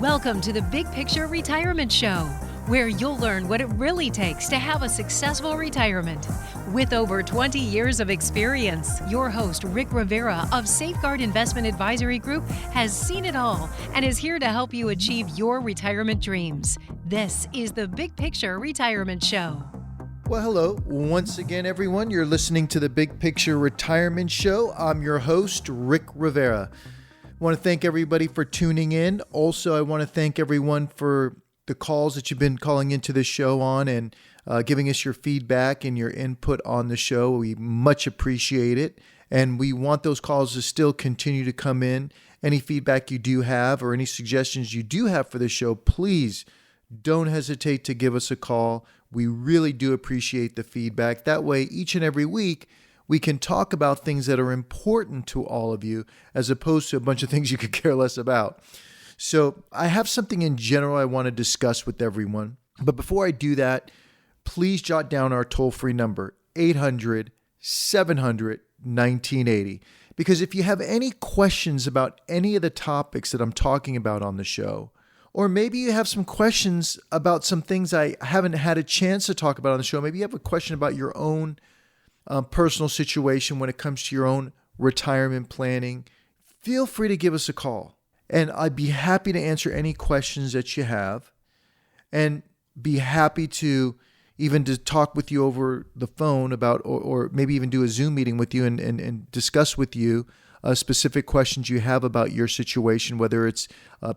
Welcome to the Big Picture Retirement Show, where you'll learn what it really takes to have a successful retirement. With over 20 years of experience, your host, Rick Rivera of Safeguard Investment Advisory Group, has seen it all and is here to help you achieve your retirement dreams. This is the Big Picture Retirement Show. Well, hello. Once again, everyone. You're listening to the Big Picture Retirement Show. I'm your host, Rick Rivera. I want to thank everybody for tuning in. Also, I want to thank everyone for the calls that you've been calling into this show on and giving us your feedback and your input on the show. We much appreciate it. And we want those calls to still continue to come in. Any feedback you do have or any suggestions you do have for the show, please don't hesitate to give us a call. We really do appreciate the feedback. That way, each and every week, we can talk about things that are important to all of you, as opposed to a bunch of things you could care less about. So I have something in general I want to discuss with everyone. But before I do that, please jot down our toll-free number, 800-700-1980. Because if you have any questions about any of the topics that I'm talking about on the show, or maybe you have some questions about some things I haven't had a chance to talk about on the show, maybe you have a question about your own personal situation when it comes to your own retirement planning, feel free to give us a call. And I'd be happy to answer any questions that you have and be happy to even to talk with you over the phone about, or maybe even do a Zoom meeting with you and discuss with you specific questions you have about your situation, whether it's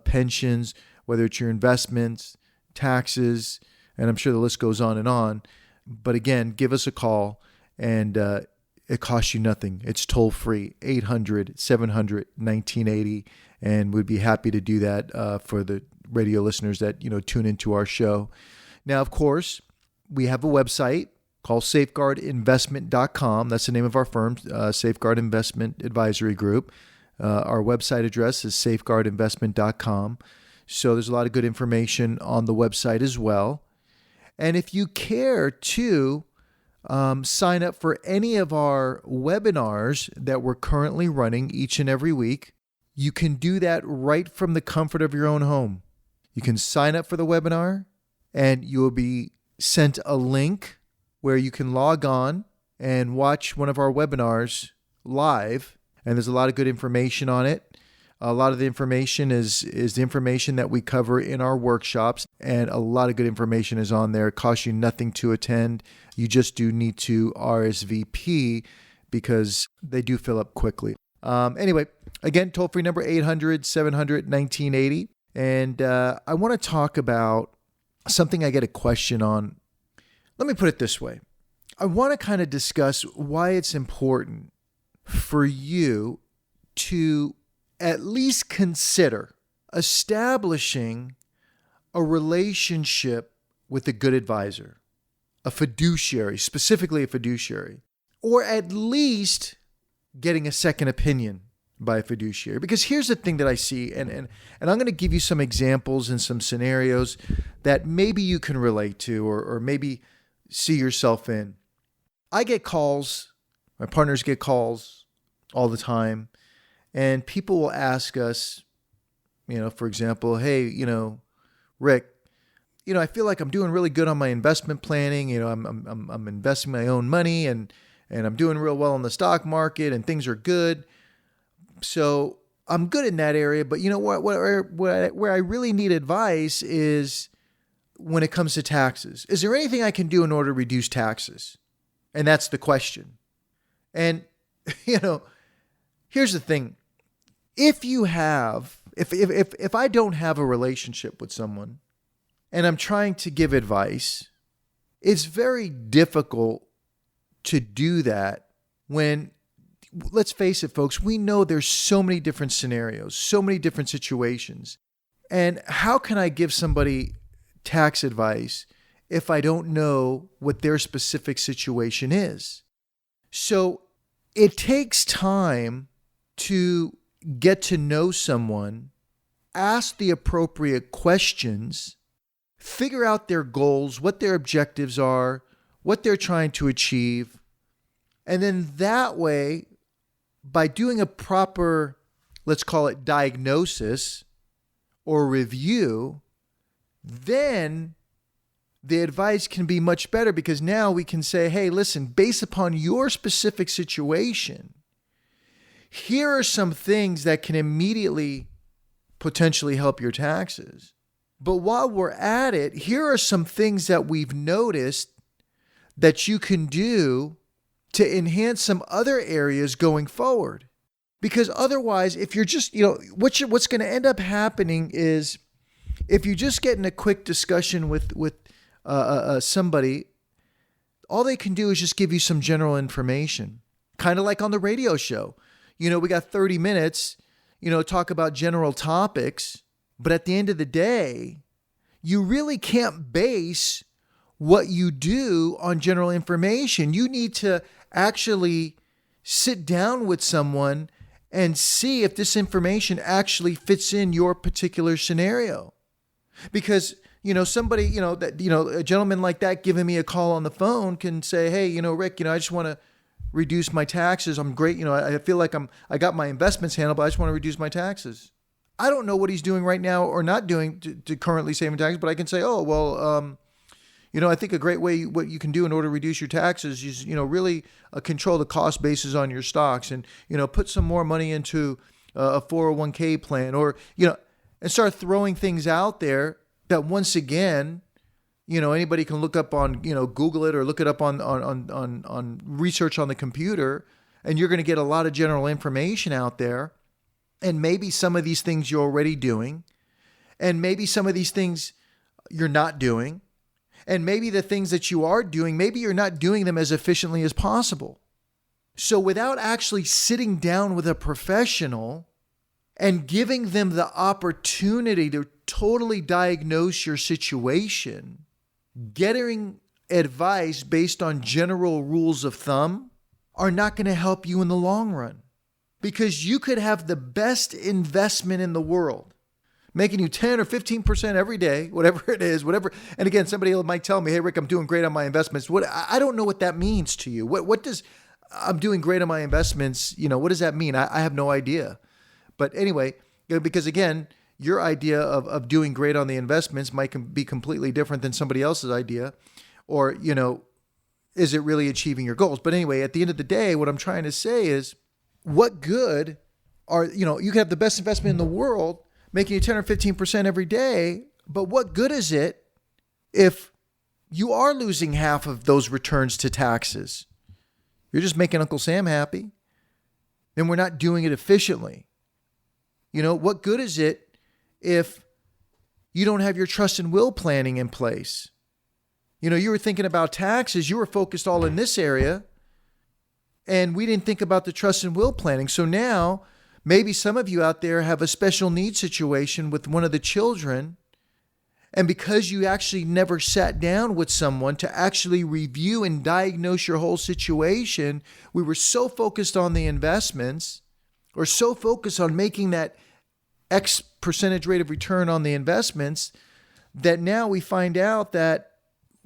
pensions, whether it's your investments, taxes, and I'm sure the list goes on and on. But again, give us a call. And it costs you nothing. It's toll free, 800-700-1980. And we'd be happy to do that for the radio listeners that, tune into our show. Now, of course, we have a website called safeguardinvestment.com. That's the name of our firm, Safeguard Investment Advisory Group. Our website address is safeguardinvestment.com. So there's a lot of good information on the website as well. And if you care to sign up for any of our webinars that we're currently running each and every week, you can do that right from the comfort of your own home. You can sign up for the webinar and you will be sent a link where you can log on and watch one of our webinars live. And there's a lot of good information on it. A lot of the information is the information that we cover in our workshops, and a lot of good information is on there. It costs you nothing to attend. You just do need to RSVP because they do fill up quickly. Anyway, again, toll-free number 800-700-1980. And I want to talk about something I get a question on. Let me put it this way. I want to kind of discuss why it's important for you to at least consider establishing a relationship with a good advisor, a fiduciary, specifically a fiduciary, or at least getting a second opinion by a fiduciary. Because here's the thing that I see, and I'm going to give you some examples and some scenarios that maybe you can relate to or maybe see yourself in. I get calls, my partners get calls all the time, and people will ask us, for example, hey, Rick, I feel like I'm doing really good on my investment planning. I'm investing my own money and I'm doing real well in the stock market and things are good. So I'm good in that area. But where I really need advice is when it comes to taxes. Is there anything I can do in order to reduce taxes? And that's the question. And, here's the thing. If I don't have a relationship with someone and I'm trying to give advice, it's very difficult to do that when, let's face it, folks, we know there's so many different scenarios, so many different situations. And how can I give somebody tax advice if I don't know what their specific situation is? So it takes time to get to know someone, ask the appropriate questions, figure out their goals, what their objectives are, what they're trying to achieve. And then that way, by doing a proper, let's call it diagnosis, or review, then the advice can be much better, because now we can say, hey, listen, based upon your specific situation, here are some things that can immediately potentially help your taxes. But while we're at it, here are some things that we've noticed that you can do to enhance some other areas going forward. Because otherwise, if you're just, what's going to end up happening is, if you just get in a quick discussion with somebody, all they can do is just give you some general information. Kind of like on the radio show. We got 30 minutes, talk about general topics, but at the end of the day, you really can't base what you do on general information. You need to actually sit down with someone and see if this information actually fits in your particular scenario. Because, somebody, a gentleman like that giving me a call on the phone can say, hey, Rick, I just want to reduce my taxes. I'm great. I feel like I got my investments handled, but I just want to reduce my taxes. I don't know what he's doing right now or not doing to currently saving taxes, but I can say, I think a great way, what you can do in order to reduce your taxes is, really control the cost basis on your stocks, and, put some more money into a 401k plan, or, and start throwing things out there that, once again, anybody can look up on, Google it, or look it up on research on the computer, and you're going to get a lot of general information out there. And maybe some of these things you're already doing, and maybe some of these things you're not doing. And maybe the things that you are doing, maybe you're not doing them as efficiently as possible. So without actually sitting down with a professional and giving them the opportunity to totally diagnose your situation, getting advice based on general rules of thumb are not going to help you in the long run. Because you could have the best investment in the world, making you 10 or 15% every day, whatever it is, whatever. And again, somebody might tell me, hey, Rick, I'm doing great on my investments. I don't know what that means to you. What does I'm doing great on my investments, what does that mean? I have no idea. But anyway, because again, your idea of doing great on the investments might be completely different than somebody else's idea. Or, is it really achieving your goals? But anyway, at the end of the day, what I'm trying to say is, what good are, you can have the best investment in the world, making you 10 or 15% every day, but what good is it if you are losing half of those returns to taxes? You're just making Uncle Sam happy, and we're not doing it efficiently. What good is it if you don't have your trust and will planning in place? You were thinking about taxes, you were focused all in this area, and we didn't think about the trust and will planning. So now, maybe some of you out there have a special needs situation with one of the children, and because you actually never sat down with someone to actually review and diagnose your whole situation, we were so focused on the investments, or so focused on making that X percentage rate of return on the investments, that now we find out that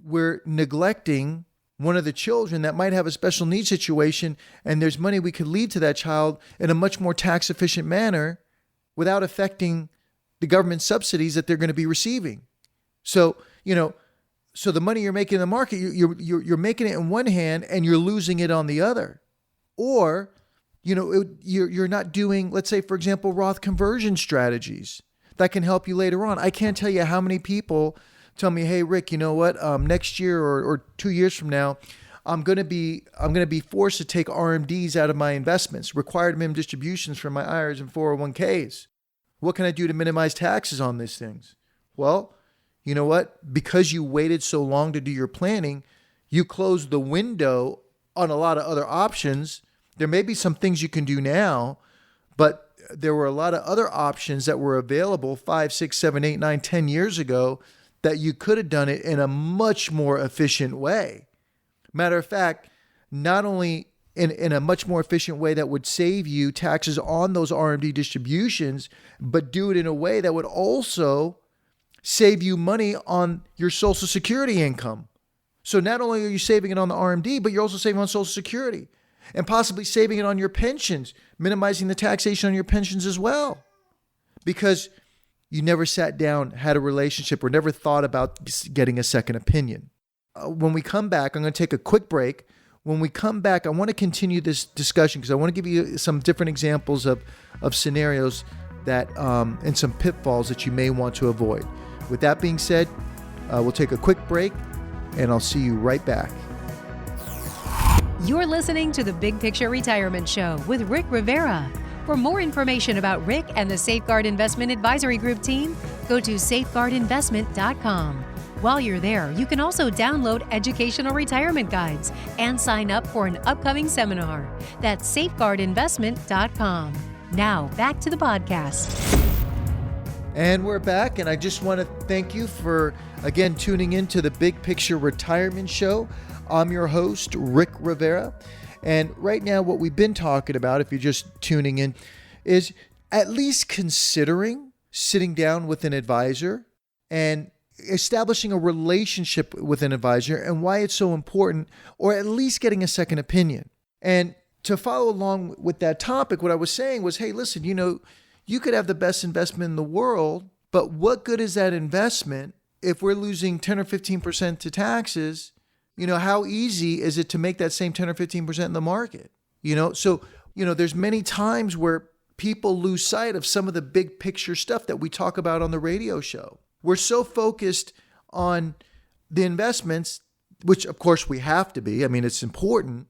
we're neglecting one of the children that might have a special needs situation, and there's money we could leave to that child in a much more tax efficient manner without affecting the government subsidies that they're going to be receiving. So, so the money you're making in the market, you're making it in one hand and you're losing it on the other. Or, you're not doing, let's say, for example, Roth conversion strategies that can help you later on. I can't tell you how many people tell me, hey, Rick, you know what? Next year or 2 years from now, I'm going to be forced to take RMDs out of my investments, required minimum distributions from my IRAs and 401ks. What can I do to minimize taxes on these things? Well, you know what? Because you waited so long to do your planning, you closed the window on a lot of other options. There may be some things you can do now, but there were a lot of other options that were available 5, 6, 7, 8, 9, 10 years ago that you could have done it in a much more efficient way. Matter of fact, not only in a much more efficient way that would save you taxes on those RMD distributions, but do it in a way that would also save you money on your Social Security income. So not only are you saving it on the RMD, but you're also saving on Social Security, and possibly saving it on your pensions, minimizing the taxation on your pensions as well. Because you never sat down, had a relationship, or never thought about getting a second opinion. When we come back, I'm going to take a quick break. When we come back, I want to continue this discussion because I want to give you some different examples of scenarios that and some pitfalls that you may want to avoid. With that being said, we'll take a quick break, and I'll see you right back. You're listening to the Big Picture Retirement Show with Rick Rivera. For more information about Rick and the Safeguard Investment Advisory Group team, go to safeguardinvestment.com. While you're there, you can also download educational retirement guides and sign up for an upcoming seminar. That's safeguardinvestment.com. Now, back to the podcast. And we're back, and I just want to thank you for, again, tuning in to the Big Picture Retirement Show. I'm your host, Rick Rivera. And right now, what we've been talking about, if you're just tuning in, is at least considering sitting down with an advisor and establishing a relationship with an advisor and why it's so important, or at least getting a second opinion. And to follow along with that topic, what I was saying was, hey, listen, you could have the best investment in the world, but what good is that investment if we're losing 10 or 15% to taxes? How easy is it to make that same 10 or 15% in the market? So there's many times where people lose sight of some of the big picture stuff that we talk about on the radio show. We're so focused on the investments, which of course we have to be. I mean, it's important,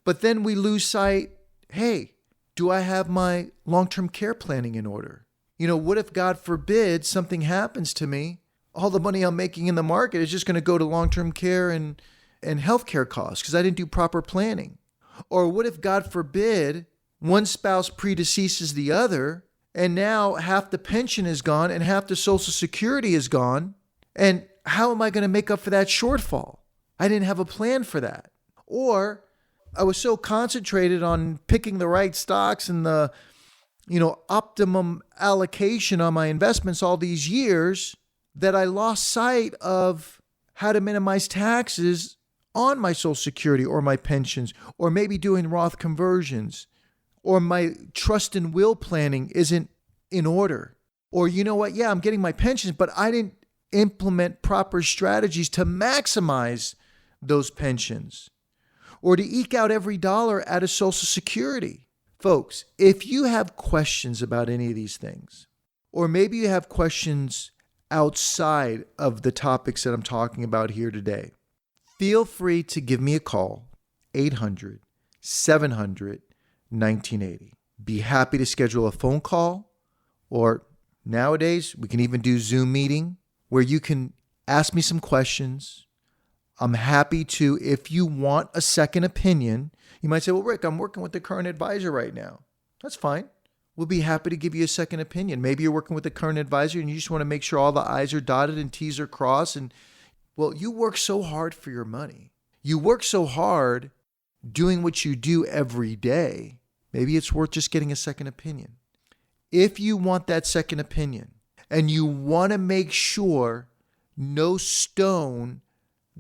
but then we lose sight. Hey, do I have my long-term care planning in order? What if, God forbid, something happens to me? All the money I'm making in the market is just going to go to long-term care and healthcare costs because I didn't do proper planning. Or what if, God forbid, one spouse predeceases the other and now half the pension is gone and half the Social Security is gone? And how am I going to make up for that shortfall? I didn't have a plan for that. Or I was so concentrated on picking the right stocks and the optimum allocation on my investments all these years that I lost sight of how to minimize taxes on my Social Security or my pensions, or maybe doing Roth conversions, or my trust and will planning isn't in order. Or I'm getting my pensions, but I didn't implement proper strategies to maximize those pensions, or to eke out every dollar out of Social Security. Folks, if you have questions about any of these things, or maybe you have questions outside of the topics that I'm talking about here today, feel free to give me a call, 800-700-1980. Be happy to schedule a phone call, or nowadays we can even do Zoom meeting where you can ask me some questions. I'm happy to, if you want a second opinion. You might say, well, Rick, I'm working with the current advisor right now. That's fine. We'll be happy to give you a second opinion. Maybe you're working with the current advisor and you just want to make sure all the I's are dotted and T's are crossed. And well, you work so hard for your money. You work so hard doing what you do every day. Maybe it's worth just getting a second opinion. If you want that second opinion and you want to make sure no stone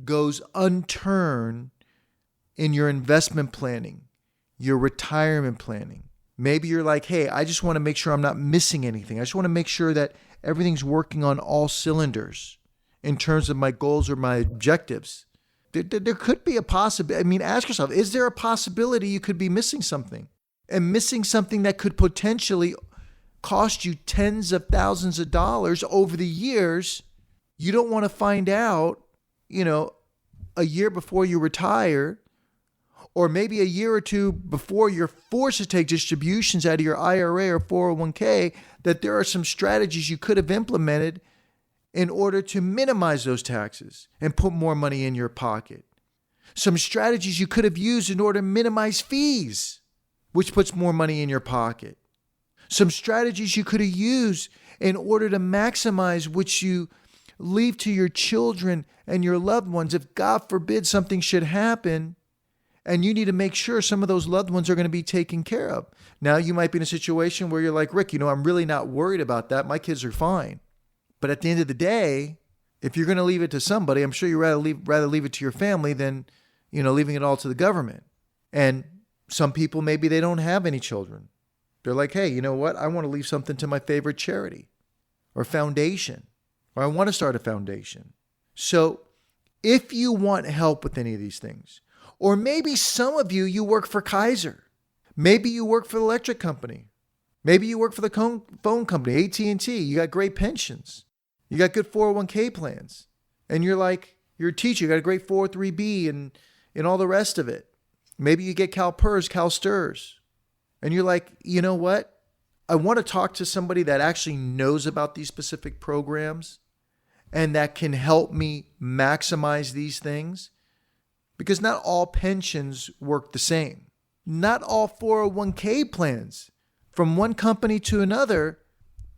goes unturned in your investment planning, your retirement planning. Maybe you're like, hey, I just want to make sure I'm not missing anything. I just want to make sure that everything's working on all cylinders in terms of my goals or my objectives. There could be a possibility. Ask yourself, is there a possibility you could be missing something? And missing something that could potentially cost you tens of thousands of dollars over the years. You don't want to find out, a year before you retire, or maybe a year or two before you're forced to take distributions out of your IRA or 401k, that there are some strategies you could have implemented in order to minimize those taxes and put more money in your pocket. Some strategies you could have used in order to minimize fees, which puts more money in your pocket. Some strategies you could have used in order to maximize what you leave to your children and your loved ones. If God forbid something should happen, and you need to make sure some of those loved ones are going to be taken care of. Now, you might be in a situation where you're like, Rick, I'm really not worried about that. My kids are fine. But at the end of the day, if you're going to leave it to somebody, I'm sure you'd rather leave it to your family than, leaving it all to the government. And some people, maybe they don't have any children. They're like, hey, you know what? I want to leave something to my favorite charity. or foundation, or I want to start a foundation. So if you want help with any of these things, or maybe some of you work for Kaiser, maybe you work for the electric company, maybe you work for the phone company, AT&T, you got great pensions, you got good 401k plans, and you're a teacher, you got a great 403b and all the rest of it. Maybe you get CalPERS, CalSTRS, and you're like, you know what? I want to talk to somebody that actually knows about these specific programs and that can help me maximize these things, because not all pensions work the same. Not all 401k plans. From one company to another,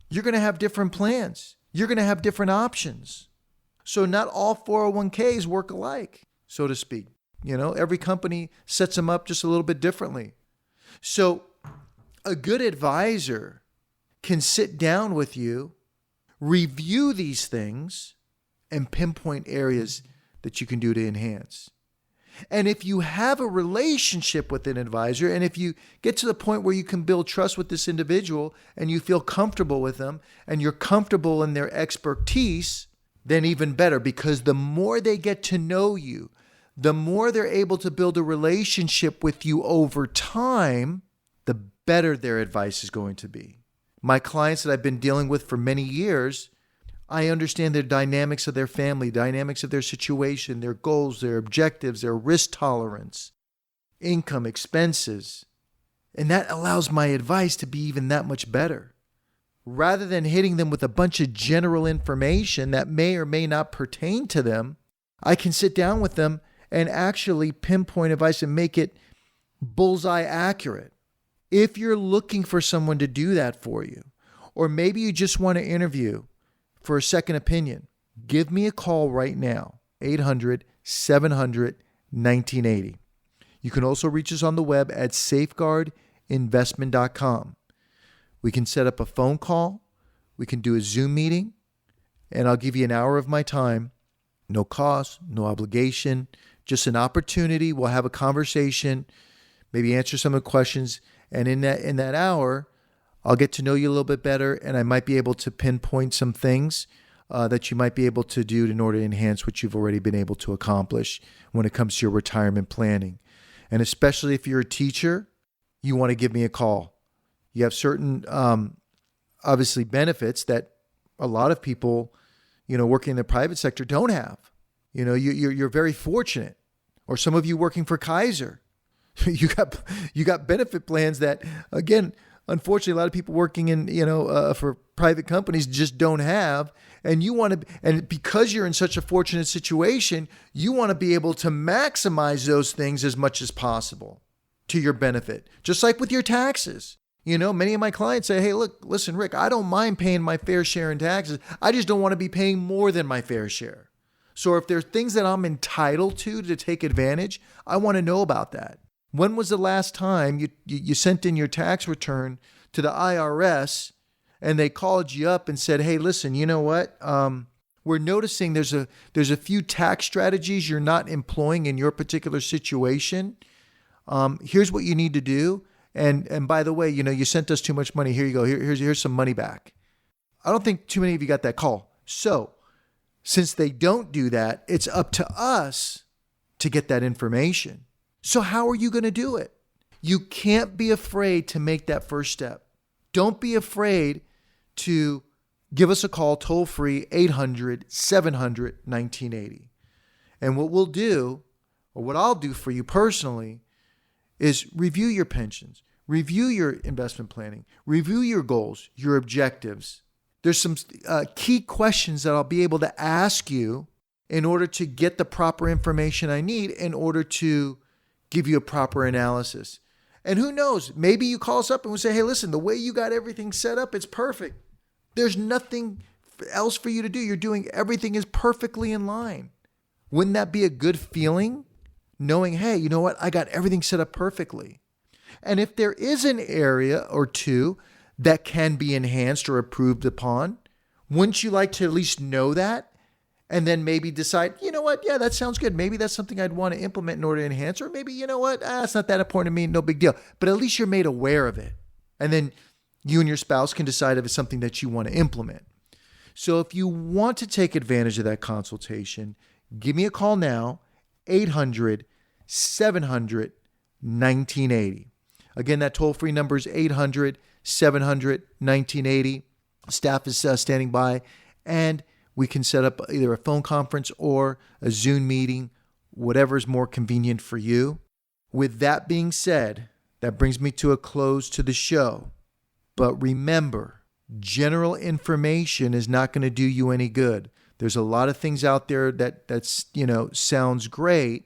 you're going to have different plans. You're going to have different options. So not all 401ks work alike, so to speak. Every company sets them up just a little bit differently. So a good advisor can sit down with you, review these things, and pinpoint areas that you can do to enhance. And if you have a relationship with an advisor, and if you get to the point where you can build trust with this individual and you feel comfortable with them and you're comfortable in their expertise, then even better, because the more they get to know you, the more they're able to build a relationship with you over time, the better their advice is going to be. My clients that I've been dealing with for many years, I understand the dynamics of their family, dynamics of their situation, their goals, their objectives, their risk tolerance, income, expenses. And that allows my advice to be even that much better. Rather than hitting them with a bunch of general information that may or may not pertain to them, I can sit down with them and actually pinpoint advice and make it bullseye accurate. If you're looking for someone to do that for you, or maybe you just want to interview for a second opinion, give me a call right now, 800-700-1980. You can also reach us on the web at safeguardinvestment.com. We can set up a phone call, we can do a Zoom meeting, and I'll give you an hour of my time. No cost, no obligation, just an opportunity. We'll have a conversation, maybe answer some of the questions, and in that hour, I'll get to know you a little bit better, and I might be able to pinpoint some things that you might be able to do in order to enhance what you've already been able to accomplish when it comes to your retirement planning. And especially if you're a teacher, you want to give me a call. You have certain, obviously, benefits that a lot of people, working in the private sector don't have. You're very fortunate. Or some of you working for Kaiser, you got benefit plans that, again, unfortunately, a lot of people working in, for private companies just don't have. And you want to, and because you're in such a fortunate situation, you want to be able to maximize those things as much as possible to your benefit. Just like with your taxes. Many of my clients say, hey, listen, Rick, I don't mind paying my fair share in taxes. I just don't want to be paying more than my fair share. So if there's things that I'm entitled to take advantage, I want to know about that. When was the last time you sent in your tax return to the IRS and they called you up and said, hey, listen, you know what? We're noticing there's a few tax strategies you're not employing in your particular situation. Here's what you need to do. And by the way, you sent us too much money. Here you go. Here's some money back. I don't think too many of you got that call. So since they don't do that, it's up to us to get that information. So how are you going to do it? You can't be afraid to make that first step. Don't be afraid to give us a call toll free, 800-700-1980. And what we'll do, or what I'll do for you personally, is review your pensions, review your investment planning, review your goals, your objectives. There's some key questions that I'll be able to ask you in order to get the proper information I need in order to give you a proper analysis. And who knows, maybe you call us up and we'll say, hey, listen, the way you got everything set up, it's perfect. There's nothing else for you to do. You're doing everything is perfectly in line. Wouldn't that be a good feeling? Knowing, hey, you know what? I got everything set up perfectly. And if there is an area or two that can be enhanced or improved upon, wouldn't you like to at least know that? And then maybe decide, you know what? Yeah, that sounds good. Maybe that's something I'd want to implement in order to enhance. Or maybe, you know what? It's not that important to me. No big deal. But at least you're made aware of it. And then you and your spouse can decide if it's something that you want to implement. So if you want to take advantage of that consultation, give me a call now, 800-700-1980. Again, that toll-free number is 800-700-1980. Staff is standing by, and we can set up either a phone conference or a Zoom meeting, whatever is more convenient for you. With that being said, that brings me to a close to the show. But remember, general information is not going to do you any good. There's a lot of things out there that's sounds great,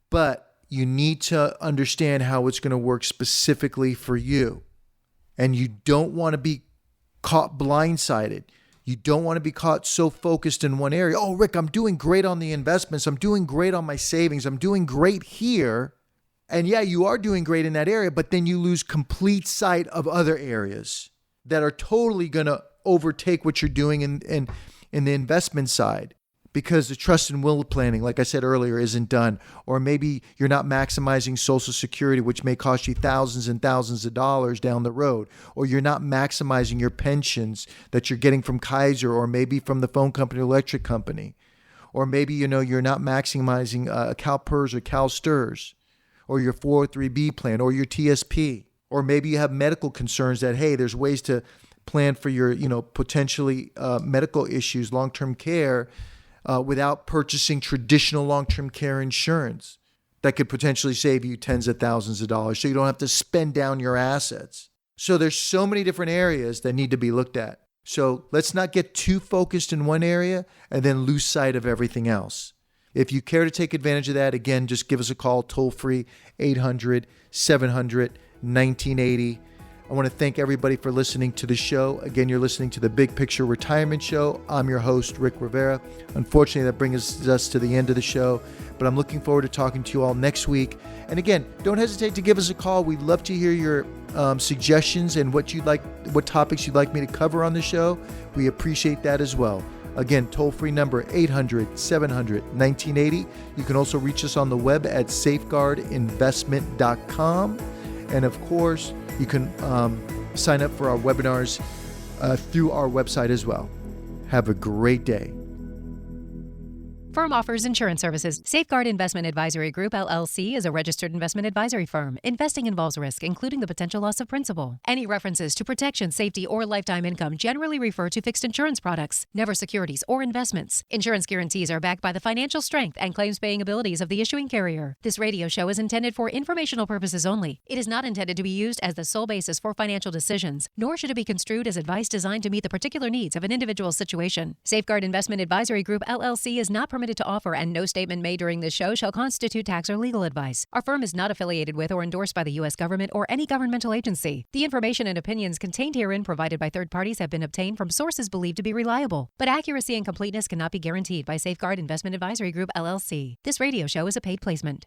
but you need to understand how it's going to work specifically for you. And you don't want to be caught blindsided. You don't want to be caught so focused in one area. Oh, Rick, I'm doing great on the investments. I'm doing great on my savings. I'm doing great here. And yeah, you are doing great in that area, but then you lose complete sight of other areas that are totally going to overtake what you're doing in the investment side, because the trust and will planning, like I said earlier, isn't done. Or maybe you're not maximizing Social Security, which may cost you thousands and thousands of dollars down the road. Or you're not maximizing your pensions that you're getting from Kaiser, or maybe from the phone company or electric company. Or maybe, you're not maximizing CalPERS or CalSTRS, or your 403B plan, or your TSP. Or maybe you have medical concerns that, hey, there's ways to plan for your, potentially medical issues, long-term care, without purchasing traditional long-term care insurance that could potentially save you tens of thousands of dollars, so you don't have to spend down your assets. So there's so many different areas that need to be looked at. So let's not get too focused in one area and then lose sight of everything else. If you care to take advantage of that, again, just give us a call, toll-free, 800-700-1980. I want to thank everybody for listening to the show. Again, you're listening to the Big Picture Retirement Show. I'm your host, Rick Rivera. Unfortunately, that brings us to the end of the show, but I'm looking forward to talking to you all next week. And again, don't hesitate to give us a call. We'd love to hear your suggestions and what topics you'd like me to cover on the show. We appreciate that as well. Again, toll-free number 800-700-1980. You can also reach us on the web at safeguardinvestment.com. And of course, you can sign up for our webinars through our website as well. Have a great day. Firm offers insurance services. Safeguard Investment Advisory Group, LLC is a registered investment advisory firm. Investing involves risk, including the potential loss of principal. Any references to protection, safety, or lifetime income generally refer to fixed insurance products, never securities or investments. Insurance guarantees are backed by the financial strength and claims-paying abilities of the issuing carrier. This radio show is intended for informational purposes only. It is not intended to be used as the sole basis for financial decisions, nor should it be construed as advice designed to meet the particular needs of an individual situation. Safeguard Investment Advisory Group, LLC is not permitted to offer, and no statement made during this show shall constitute tax or legal advice. Our firm is not affiliated with or endorsed by the U.S. government or any governmental agency. The information and opinions contained herein provided by third parties have been obtained from sources believed to be reliable, but accuracy and completeness cannot be guaranteed by Safeguard Investment Advisory Group, LLC. This radio show is a paid placement.